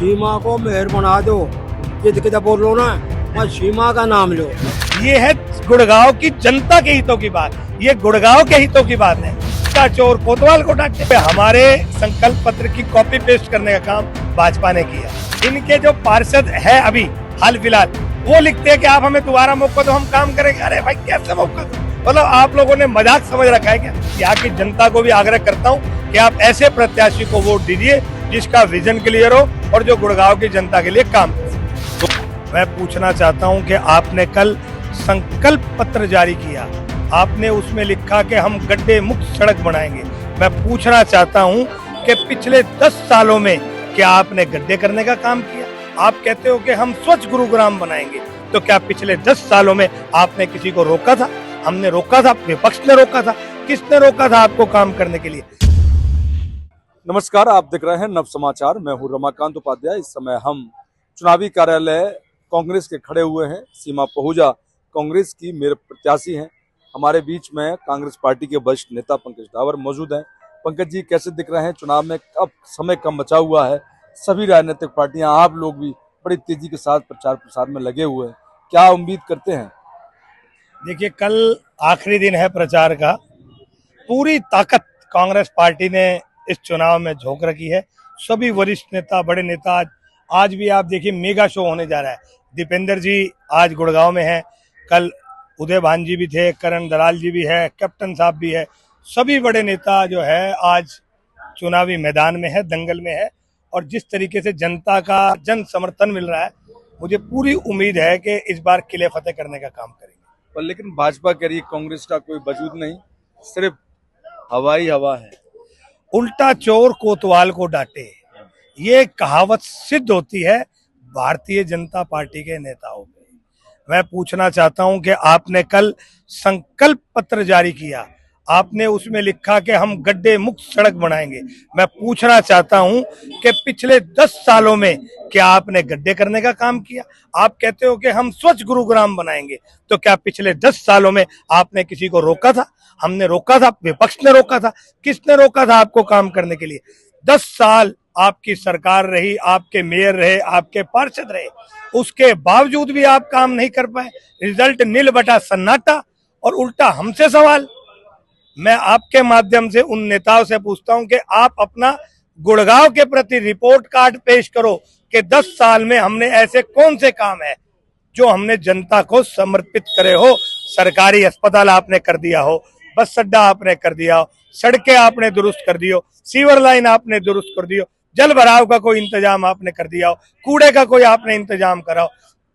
सीमा को मेयर बना दो। किधर बोल लो ना, मैं सीमा का नाम लो। ये है गुड़गांव की जनता के हितों की बात, ये गुड़गांव के हितों की बात है। का चोर कोतवाल को डांटे। हमारे संकल्प पत्र की कॉपी पेस्ट करने का काम भाजपा ने किया। इनके जो पार्षद है अभी हाल फिलहाल, वो लिखते हैं कि आप हमें दोबारा मौका दो, हम काम करेंगे। अरे भाई कैसे मौका दो? मतलब आप लोगों ने मजाक समझ रखा है क्या? यहाँ की जनता को भी आग्रह करता हूँ कि आप ऐसे प्रत्याशी को वोट दीजिए जिसका विजन क्लियर हो और जो गुड़गांव की जनता के लिए काम करे। तो मैं पूछना चाहता हूँ कि आपने कल संकल्प पत्र जारी किया, आपने उसमें लिखा कि हम गड्ढे मुक्त सड़क बनाएंगे। मैं पूछना चाहता हूं कि पिछले 10 सालों में क्या आपने गड्ढे करने का काम किया? आप कहते हो कि हम स्वच्छ गुरुग्राम बनाएंगे, तो क्या पिछले 10 सालों में आपने किसी को रोका था? हमने रोका था, विपक्ष ने रोका था, किसने रोका था आपको काम करने के लिए? नमस्कार, आप देख रहे हैं नव समाचार। मैं हूं रमाकांत उपाध्याय। इस समय हम चुनावी कार्यालय कांग्रेस के खड़े हुए हैं। सीमा पहुजा कांग्रेस की मेयर प्रत्याशी हैं। हमारे बीच में कांग्रेस पार्टी के वरिष्ठ नेता पंकज डावर मौजूद हैं। पंकज जी, कैसे दिख रहे हैं? चुनाव में अब समय कम बचा हुआ है, सभी राजनीतिक पार्टियां, आप लोग भी बड़ी तेजी के साथ प्रचार प्रसार में लगे हुए हैं, क्या उम्मीद करते हैं? देखिए, कल आखिरी दिन है प्रचार का। पूरी ताकत कांग्रेस पार्टी ने इस चुनाव में झोंक रखी है। सभी वरिष्ठ नेता, बड़े नेता, आज भी आप देखिए मेगा शो होने जा रहा है। दीपेंद्र जी आज गुड़गांव में हैं, कल उदय भान जी भी थे, करण दलाल जी भी है, कैप्टन साहब भी है। सभी बड़े नेता जो है आज चुनावी मैदान में है, दंगल में है। और जिस तरीके से जनता का जन समर्थन मिल रहा है, मुझे पूरी उम्मीद है कि इस बार किले फतेह करने का काम करेंगे। पर लेकिन भाजपा कह रही है कांग्रेस का कोई वजूद नहीं, सिर्फ हवाई हवा है। उल्टा चोर कोतवाल को डांटे, ये कहावत सिद्ध होती है भारतीय जनता पार्टी के नेताओं में। मैं पूछना चाहता हूं कि आपने कल संकल्प पत्र जारी किया, आपने उसमें लिखा कि हम गड्ढे मुक्त सड़क बनाएंगे। मैं पूछना चाहता हूं कि पिछले 10 सालों में क्या आपने गड्ढे करने का काम किया? आप कहते हो कि हम स्वच्छ गुरुग्राम बनाएंगे, तो क्या पिछले 10 सालों में आपने किसी को रोका था? हमने रोका था, विपक्ष ने रोका था, किसने रोका था आपको काम करने के लिए? 10 साल आपकी सरकार रही, आपके मेयर रहे, आपके पार्षद रहे, उसके बावजूद भी आप काम नहीं कर पाए। रिजल्ट नील बटा सन्नाटा, और उल्टा हमसे सवाल। मैं आपके माध्यम से उन नेताओं से पूछता हूं कि आप अपना गुड़गांव के प्रति रिपोर्ट कार्ड पेश करो कि 10 साल में हमने ऐसे कौन से काम है जो हमने जनता को समर्पित करे हो। सरकारी अस्पताल आपने कर दिया हो, बस अड्डा आपने कर दिया हो, सड़कें आपने दुरुस्त कर दी हो, सीवर लाइन आपने दुरुस्त कर दी हो, जल भराव का कोई इंतजाम आपने कर दिया हो, कूड़े का कोई आपने इंतजाम करा हो।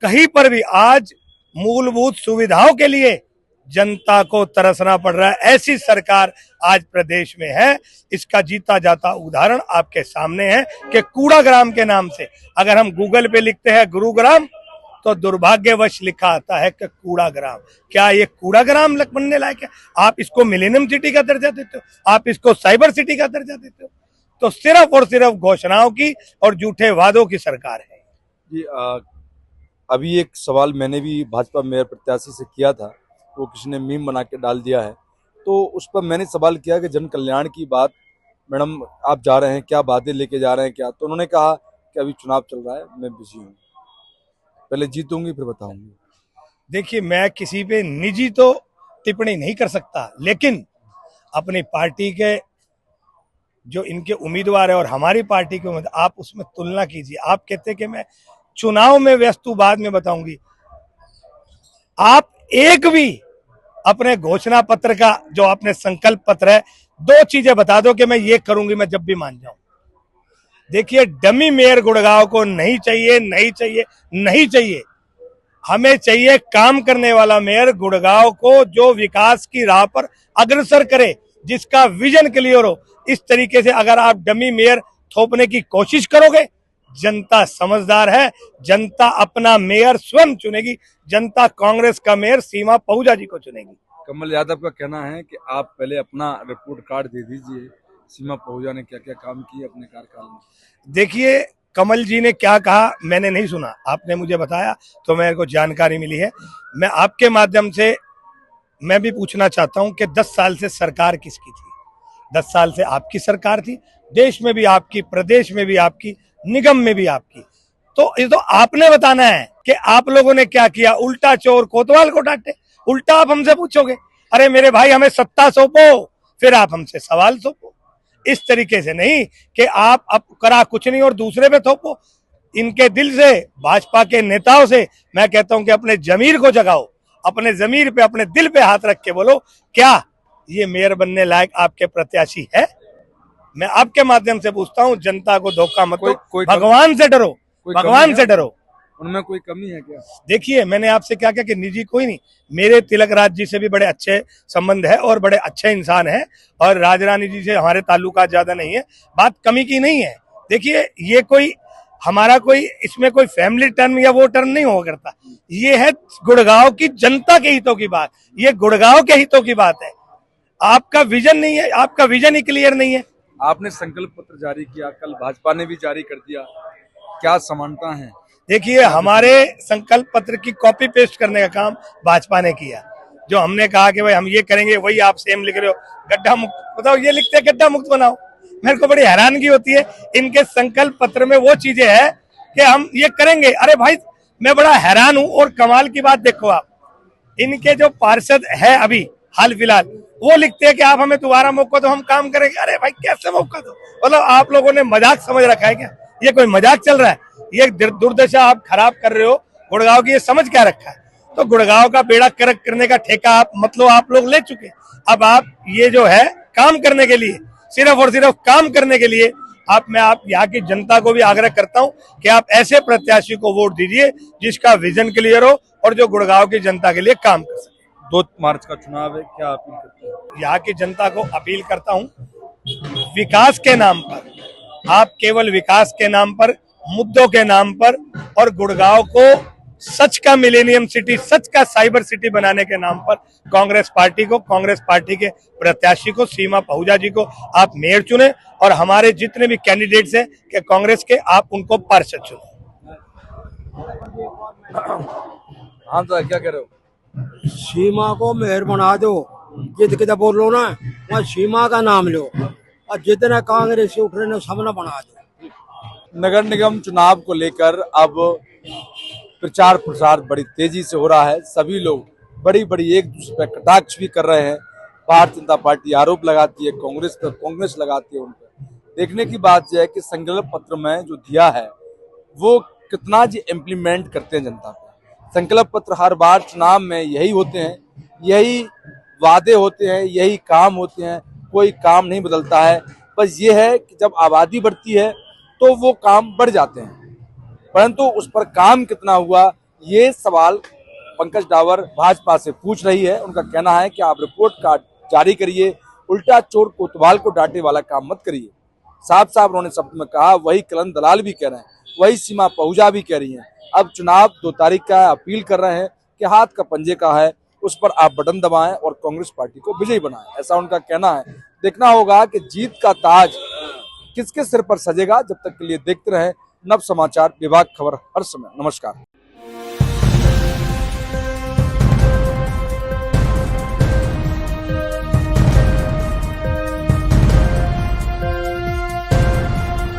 कहीं पर भी आज मूलभूत सुविधाओं के लिए जनता को तरसना पड़ रहा है। ऐसी सरकार आज प्रदेश में है। इसका जीता जाता उदाहरण आपके सामने है कि कूड़ाग्राम के नाम से अगर हम गूगल पे लिखते हैं गुरुग्राम, तो दुर्भाग्यवश लिखा आता है कि कूड़ाग्राम। क्या ये कूड़ाग्राम बनने लायक है? आप इसको मिलेनियम सिटी का दर्जा देते हो, आप इसको साइबर सिटी का दर्जा देते हो। तो सिर्फ और सिर्फ घोषणाओं की और झूठे वादों की सरकार है जी। अभी एक सवाल मैंने भी भाजपा मेयर प्रत्याशी से किया था, वो किसी ने मीम बना के डाल दिया है, तो उस पर मैंने सवाल किया कि जन कल्याण की बात मैडम आप जा रहे हैं, क्या वादे लेके जा रहे हैं क्या? तो उन्होंने कहा कि अभी चुनाव चल रहा है, मैं बिजी हूँ, पहले जीतूंगी फिर बताऊंगी। देखिए, मैं किसी पे निजी तो टिप्पणी नहीं कर सकता, लेकिन अपनी पार्टी के जो इनके उम्मीदवार है और हमारी पार्टी के उम्मीदवार, आप उसमें तुलना कीजिए। आप कहते हैं कि मैं चुनाव में व्यस्त हूं, बाद में बताऊंगी। आप एक भी अपने घोषणा पत्र का जो आपने संकल्प पत्र है, 2 चीजें बता दो कि मैं ये करूंगी, मैं जब भी मान जाऊं। देखिए, डमी मेयर गुड़गांव को नहीं चाहिए, नहीं चाहिए, नहीं चाहिए। हमें चाहिए काम करने वाला मेयर गुड़गांव को, जो विकास की राह पर अग्रसर करे, जिसका विजन क्लियर हो। इस तरीके से अगर आप डमी मेयर थोपने की कोशिश करोगे, जनता समझदार है, जनता अपना मेयर स्वयं चुनेगी। जनता कांग्रेस का मेयर सीमा पहुजा जी को चुनेगी। कमल यादव का कहना है कि आप पहले अपना रिपोर्ट कार्ड दे दीजिए, सीमा पहुजा ने क्या क्या काम किए अपने कार्यकाल में। देखिए, कमल जी ने क्या कहा मैंने नहीं सुना, आपने मुझे बताया तो मेरे को जानकारी मिली है। मैं आपके माध्यम से मैं भी पूछना चाहता हूं कि 10 साल से सरकार किसकी थी? 10 साल से आपकी सरकार थी, देश में भी आपकी, प्रदेश में भी आपकी, निगम में भी आपकी। तो ये तो आपने बताना है कि आप लोगों ने क्या किया। उल्टा चोर कोतवाल को डांटे, उल्टा आप हमसे पूछोगे। अरे मेरे भाई, हमें सत्ता सौंपो, फिर आप हमसे सवाल सौंपो। इस तरीके से नहीं कि आप अब करा कुछ नहीं और दूसरे पे थोपो। इनके दिल से, भाजपा के नेताओं से मैं कहता हूं कि अपने जमीर को जगाओ, अपने जमीर पे, अपने दिल पे हाथ रख के बोलो, क्या ये मेयर बनने लायक आपके प्रत्याशी है? मैं आपके माध्यम से पूछता हूं, जनता को धोखा मत दो, भगवान से डरो, भगवान से डरो। उनमें कोई कमी है क्या? देखिए, मैंने आपसे क्या कहा कि निजी कोई नहीं, मेरे तिलक राज जी से भी बड़े अच्छे संबंध है और बड़े अच्छे इंसान है, और राजरानी जी से हमारे ताल्लुकात ज्यादा नहीं है। बात कमी की नहीं है। देखिए, ये कोई हमारा कोई इसमें कोई फैमिली टर्न या वो टर्न नहीं हुआ करता। ये है गुड़गांव की जनता के हितों की बात, ये गुड़गांव के हितों की बात है। आपका विजन नहीं है, आपका विजन ही क्लियर नहीं है। आपने संकल्प पत्र जारी किया, कल भाजपा ने भी जारी कर दिया, क्या समानता है? देखिए, हमारे संकल्प पत्र की कॉपी पेस्ट करने का काम भाजपा ने किया। जो हमने कहा कि भाई हम ये करेंगे, वही आप सेम लिख रहे हो। गड्ढा मुक्त बताओ, ये लिखते हैं गड्ढा मुक्त बनाओ। मेरे को बड़ी हैरानगी होती है, इनके संकल्प पत्र में वो चीजें हैं कि हम ये करेंगे। अरे भाई, मैं बड़ा हैरान हूं। और कमाल की बात देखो आप, इनके जो पार्षद है अभी हाल फिलहाल, वो लिखते हैं कि आप हमें दोबारा मौका दो, हम काम करेंगे। अरे भाई, कैसे मौका दो? मतलब आप लोगों ने मजाक समझ रखा है क्या? ये कोई मजाक चल रहा है? ये दुर्दशा आप खराब कर रहे हो गुड़गांव की, ये समझ क्या रखा है? तो गुड़गांव का बेड़ा गर्क करने का ठेका आप मतलब आप लोग ले चुके। अब आप ये जो है काम करने के लिए, सिर्फ और सिर्फ काम करने के लिए, मैं आप यहाँ की जनता को भी आग्रह करता हूँ कि आप ऐसे प्रत्याशी को वोट दीजिए जिसका विजन क्लियर हो और जो गुड़गांव की जनता के लिए काम कर सके। 2 मार्च का चुनाव है, क्या अपील करते हैं? यहाँ की जनता को अपील करता हूँ, विकास के नाम पर, आप केवल विकास के नाम पर, मुद्दों के नाम पर, और गुड़गांव को सच का मिलेनियम सिटी, सच का साइबर सिटी बनाने के नाम पर कांग्रेस पार्टी को, कांग्रेस पार्टी के प्रत्याशी को, सीमा पहुजा जी को आप मेयर चुने, और हमारे जितने भी कैंडिडेट्स हैं कि कांग्रेस के, आप उनको पार्षद चुने। हाँ तो क्या कह रहे हो? सीमा को मेयर बना दो। जिद किधर बोल लो ना, वहाँ सीमा का नाम लो, और जितने कांग्रेस से उठ रहे ना, सब ना बना दो। नगर निगम चुनाव को लेकर अब प्रचार प्रसार बड़ी तेजी से हो रहा है। सभी लोग बड़ी बड़ी एक दूसरे पर कटाक्ष भी कर रहे हैं। भारतीय जनता पार्टी आरोप लगाती है कांग्रेस पर, कांग्रेस लगाती है उन पर। देखने की बात यह है कि संकल्प पत्र में जो दिया है वो कितना जी इम्प्लीमेंट करते हैं जनता को। संकल्प पत्र हर बार चुनाव में यही होते हैं, यही वादे होते हैं, यही काम होते हैं, कोई काम नहीं बदलता है। बस ये है कि जब आबादी बढ़ती है तो वो काम बढ़ जाते हैं, परंतु उस पर काम कितना हुआ, ये सवाल पंकज डावर भाजपा से पूछ रही है। उनका कहना है कि आप रिपोर्ट कार्ड जारी करिए, उल्टा चोर कोतवाल को डांटे वाला काम मत करिए। साफ साफ उन्होंने शब्द में कहा, वही कलन दलाल भी कह रहे हैं, वही सीमा पहुजा भी कह रही हैं। अब चुनाव 2 तारीख का है, अपील कर रहे हैं कि हाथ का पंजे का है, उस पर आप बटन दबाएं और कांग्रेस पार्टी को विजयी बनाएं, ऐसा उनका कहना है। देखना होगा कि जीत का ताज किसके सिर पर सजेगा। जब तक के लिए देखते रहें नव समाचार, विभाग खबर हर समय। नमस्कार।